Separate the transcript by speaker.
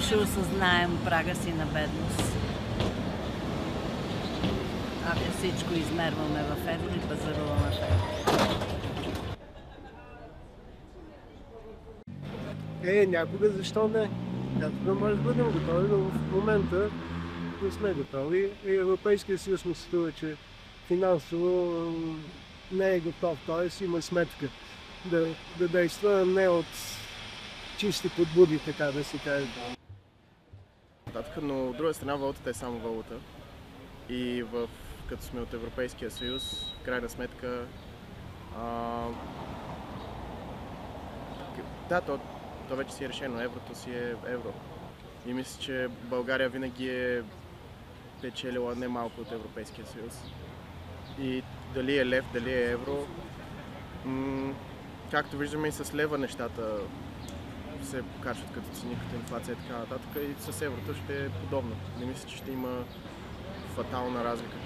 Speaker 1: Ще осъзнаем прага си на бедност. Ако всичко измерваме в евро и пазаруваме в евро.
Speaker 2: Някога защо не? Някога може да бъдем готови, но в момента не сме готови. И Европейския съюз ми се струва, че финансово не е готов, т.е. има сметка да действа не от чисти подбуди, така да се каже.
Speaker 3: Но от друга страна валутата е само валута и като сме от Европейския съюз, в крайна сметка то вече си е решено, еврото си е евро. И мисля, че България винаги е печелила немалко от Европейския съюз. И дали е лев, дали е евро, както виждаме и с лева нещата се покачват като цени, като инфлация и така нататък, и с еврото ще е подобно. Не мисля, че ще има фатална разлика.